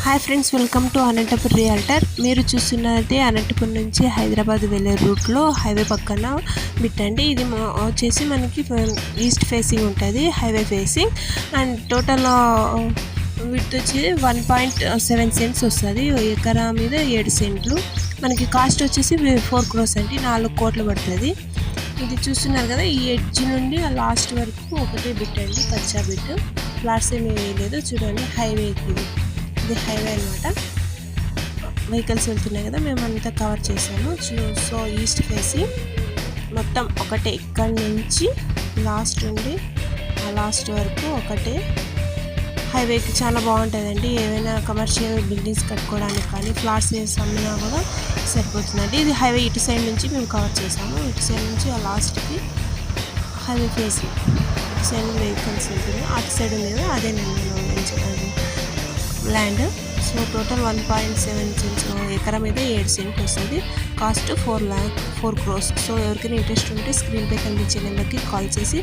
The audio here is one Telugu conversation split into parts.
Hi friends, welcome to Anantapuram realtor. మీరు చూస్తున్నది అనంతపురం నుంచి హైదరాబాద్ వెళ్ళే రూట్లో హైవే పక్కన బిట్టండి. ఇది వచ్చేసి మనకి ఈస్ట్ ఫేసింగ్ ఉంటుంది, highway facing. And total with వచ్చి 1.7 సెంట్స్ వస్తుంది. ఎకరా మీద 7 సెంట్లు. మనకి కాస్ట్ వచ్చేసి 4 crores అండి, 4 కోట్లు పడుతుంది. ఇది చూస్తున్నారు కదా, ఈ ఎడ్జ్ నుండి ఆ లాస్ట్ వరకు ఒకటే బిట్ అండి, కచ్చా బిట్. ఫ్లాట్స్ ఏమీ వేయలేదు. చూడండి, హైవేకి ఇది హైవే అనమాట. వెహికల్స్ వెళ్తున్నాయి కదా, మేమంతా కవర్ చేసాము. సో ఈస్ట్ ఫేసింగ్ మొత్తం ఒకటే, ఇక్కడి నుంచి లాస్ట్ నుండి ఆ లాస్ట్ వరకు ఒకటే. హైవేకి చాలా బాగుంటుందండి. ఏవైనా కమర్షియల్ బిల్డింగ్స్ కట్టుకోవడానికి కానీ ఫ్లాట్స్ వేసి అమ్మినా కూడా సరిపోతుందండి. ఇది హైవే ఇటు సైడ్ నుంచి మేము కవర్ చేసాము. ఇటు సైడ్ నుంచి ఆ లాస్ట్కి హైవే ఫేసింగ్. ఇటు సైడ్ వెహికల్స్ ఉంటుంది, అటు సైడ్ ఉంది కదా, అదే నేను ల్యాండ్. సో టోటల్ 1.7 సెంట్స్, ఎకరా మీద 7 సెంట్లు వస్తుంది. Cost 4 crores. సో ఎవరికైనా ఇంట్రెస్ట్ ఉంటే స్క్రీన్పై కనిపించే నెంబర్కి కాల్ చేసి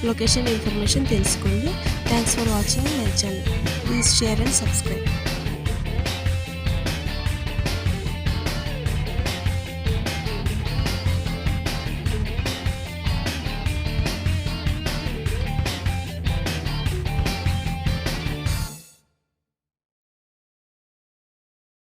లొకేషన్ ఇన్ఫర్మేషన్ తెలుసుకోండి. Thanks for watching my channel. Please share and subscribe.